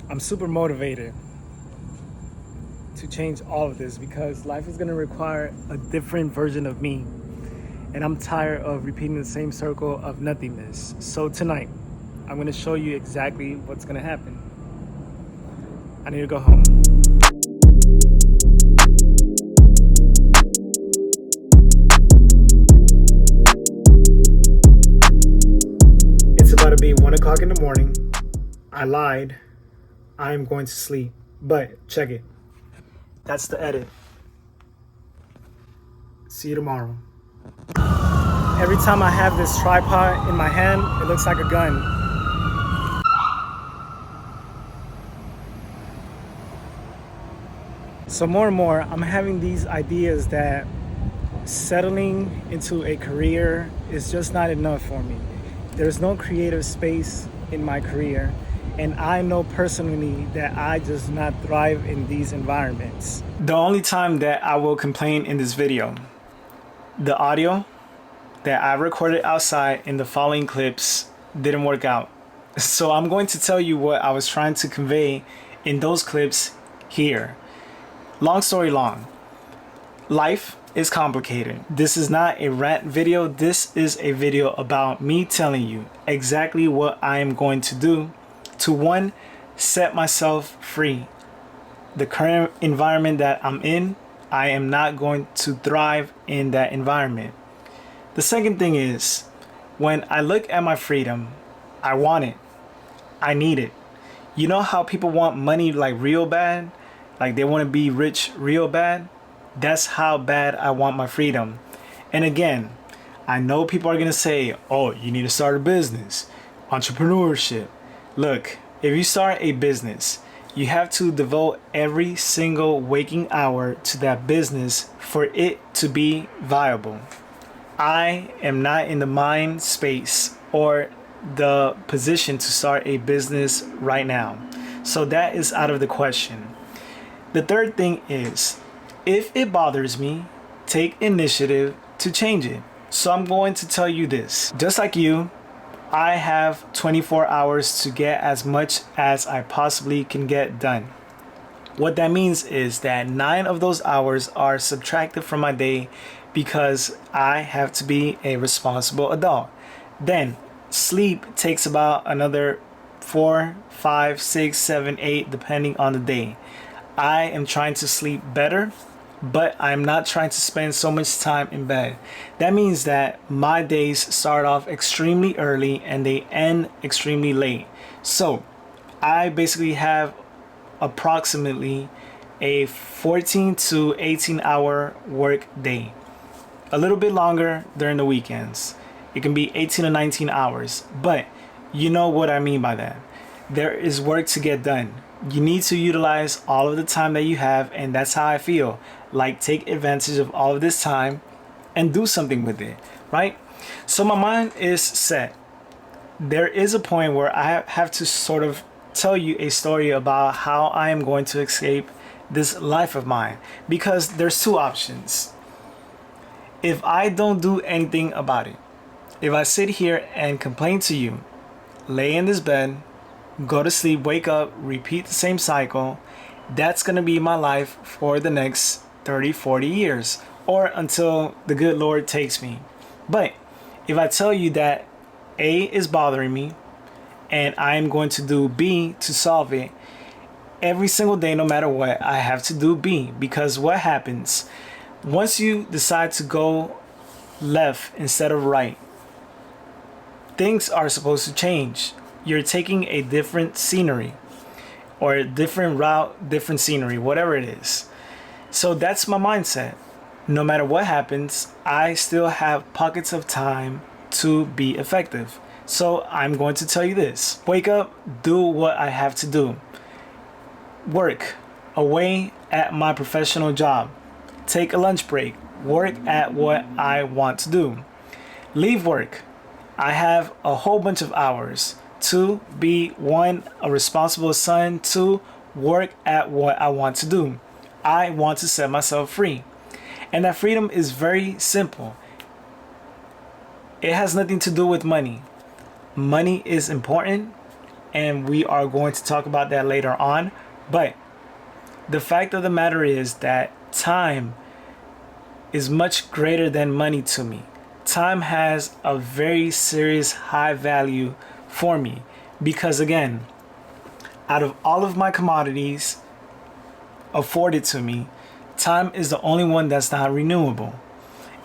I'm super motivated to change all of this because life is going to require a different version of me. And I'm tired of repeating the same circle of nothingness. So tonight, I'm going to show you exactly what's going to happen. I need to go home. It's about to be 1 o'clock in the morning. I lied. I am going to sleep. But check it. That's the edit. See you tomorrow. Every time I have this tripod in my hand, it looks like a gun. So more and more, I'm having these ideas that settling into a career is just not enough for me. There's no creative space in my career, and I know personally that I just not thrive in these environments. The only time that I will complain in this video, the audio that I recorded outside in the following clips didn't work out. So I'm going to tell you what I was trying to convey in those clips here. Long story long, life is complicated. This is not a rant video. This is a video about me telling you exactly what I am going to do to, one, set myself free. The current environment that I'm in, I am not going to thrive in that environment. The second thing is, when I look at my freedom, I want it. I need it. You know how people want money like real bad? Like they want to be rich real bad? That's how bad I want my freedom. And again, I know people are going to say, oh, you need to start a business, entrepreneurship. Look, if you start a business, you have to devote every single waking hour to that business for it to be viable. I am not in the mind space or the position to start a business right now. So that is out of the question. The third thing is, if it bothers me, take initiative to change it. So I'm going to tell you this. Just like you, I have 24 hours to get as much as I possibly can get done. What that means is that 9 of those hours are subtracted from my day because I have to be a responsible adult. Then sleep takes about another 4, 5, 6, 7, 8, depending on the day. I am trying to sleep better, but I'm not trying to spend so much time in bed. That means that my days start off extremely early and they end extremely late. So I basically have approximately a 14 to 18 hour work day. A little bit longer during the weekends. It can be 18 to 19 hours, but you know what I mean by that. There is work to get done. You need to utilize all of the time that you have, and that's how I feel. Like, take advantage of all of this time and do something with it, right? So my mind is set. There is a point where I have to sort of tell you a story about how I am going to escape this life of mine, because there's two options. If I don't do anything about it, if I sit here and complain to you, lay in this bed, go to sleep, wake up, repeat the same cycle, that's going to be my life for the next 30, 40 years, or until the good Lord takes me. But if I tell you that A is bothering me and I am going to do B to solve it, every single day, no matter what, I have to do B, because what happens once you decide to go left instead of right, things are supposed to change. You're taking a different scenery or a different route, different scenery, whatever it is. So that's my mindset. No matter what happens, I still have pockets of time to be effective. So I'm going to tell you this. Wake up, do what I have to do. Work away at my professional job. Take a lunch break. Work at what I want to do. Leave work. I have a whole bunch of hours to be, one, a responsible son, two, work at what I want to do. I want to set myself free. And that freedom is very simple. It has nothing to do with money. Money is important, and we are going to talk about that later on. But the fact of the matter is that time is much greater than money to me. Time has a very serious high value for me because, again, out of all of my commodities afforded to me, time is the only one that's not renewable.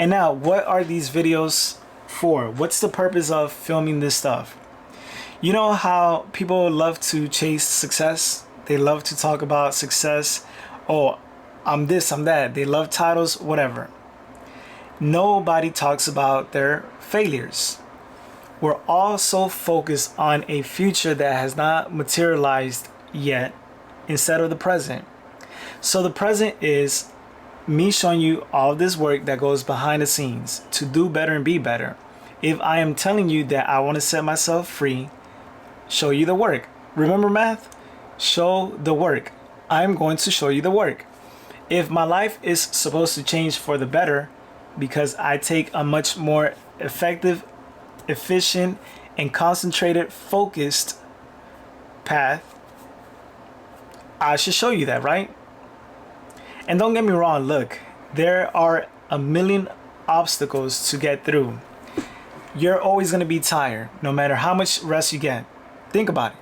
And now, what are these videos for? What's the purpose of filming this stuff? You know how people love to chase success? They love to talk about success. Oh, I'm this, I'm that. They love titles, whatever. Nobody talks about their failures. We're all so focused on a future that has not materialized yet instead of the present. So the present is me showing you all this work that goes behind the scenes to do better and be better. If I am telling you that I want to set myself free, show you the work. Remember math? Show the work. I'm going to show you the work. If my life is supposed to change for the better because I take a much more effective, efficient, and concentrated, focused path, I should show you that, right? And don't get me wrong, look, there are a million obstacles to get through. You're always going to be tired, no matter how much rest you get. Think about it.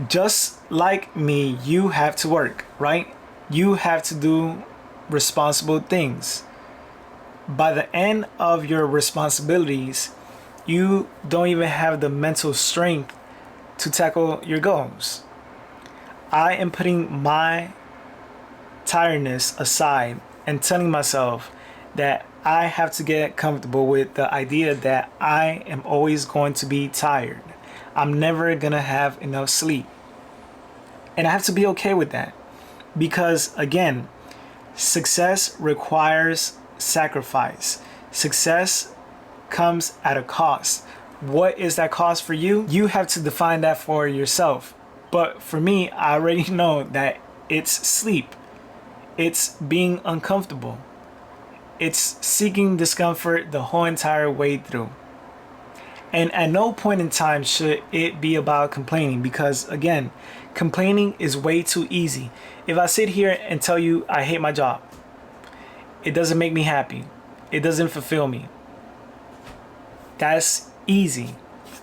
Just like me, you have to work, right? You have to do responsible things. By the end of your responsibilities, you don't even have the mental strength to tackle your goals. I am putting my tiredness aside and telling myself that I have to get comfortable with the idea that I am always going to be tired. I'm never gonna have enough sleep. And I have to be okay with that. Because again, success requires sacrifice. Success comes at a cost. What is that cost for you? You have to define that for yourself. But for me, I already know that it's sleep. It's being uncomfortable. It's seeking discomfort the whole entire way through. And at no point in time should it be about complaining, because again, complaining is way too easy. If I sit here and tell you I hate my job, it doesn't make me happy. It doesn't fulfill me. That's easy.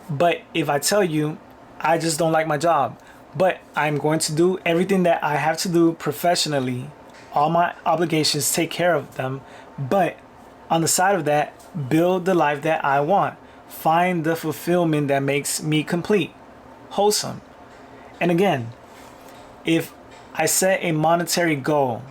But if I tell you I just don't like my job, but I'm going to do everything that I have to do professionally, all my obligations, take care of them, but on the side of that, build the life that I want. Find the fulfillment that makes me complete, wholesome. And again, if I set a monetary goal,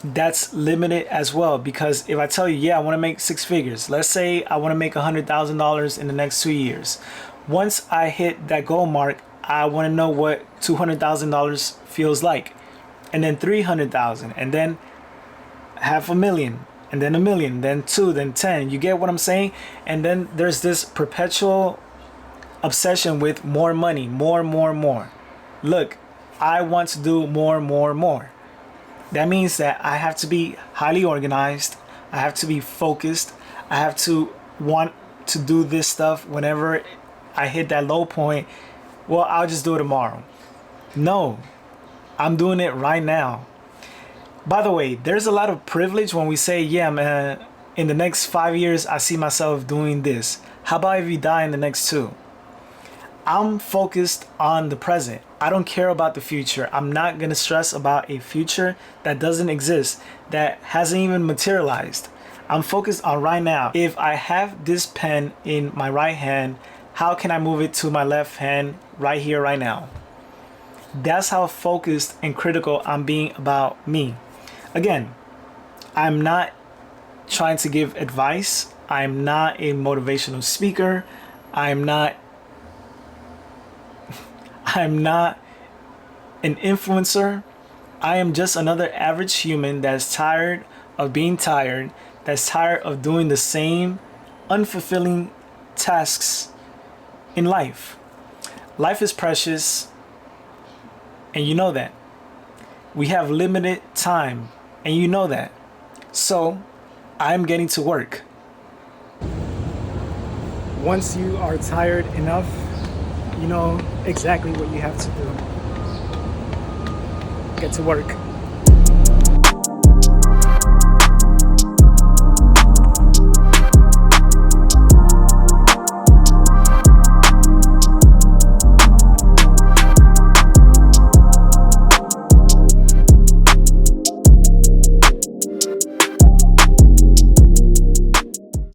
that's limited as well, because if I tell you, yeah, I want to make 6 figures, let's say I want to make $100,000 in the next 2 years. Once I hit that goal mark, I want to know what $200,000 feels like, and then 300,000, and then $500,000, and then $1 million, then 2, then 10. You get what I'm saying? And then there's this perpetual obsession with more money, more. Look, I want to do more. That means that I have to be highly organized. I have to be focused. I have to want to do this stuff whenever I hit that low point. Well, I'll just do it tomorrow. No, I'm doing it right now. By the way, there's a lot of privilege when we say, yeah, man, in the next 5 years, I see myself doing this. How about if you die in the next 2? I'm focused on the present. I don't care about the future. I'm not going to stress about a future that doesn't exist, that hasn't even materialized. I'm focused on right now. If I have this pen in my right hand, how can I move it to my left hand right here, right now? That's how focused and critical I'm being about me. Again, I'm not trying to give advice. I'm not a motivational speaker. I'm not an influencer. I am just another average human that's tired of being tired, that's tired of doing the same unfulfilling tasks in life. Life is precious, and you know that. We have limited time, and you know that. So, I'm getting to work. once you are tired enough, you know exactly what you have to do. Get to work.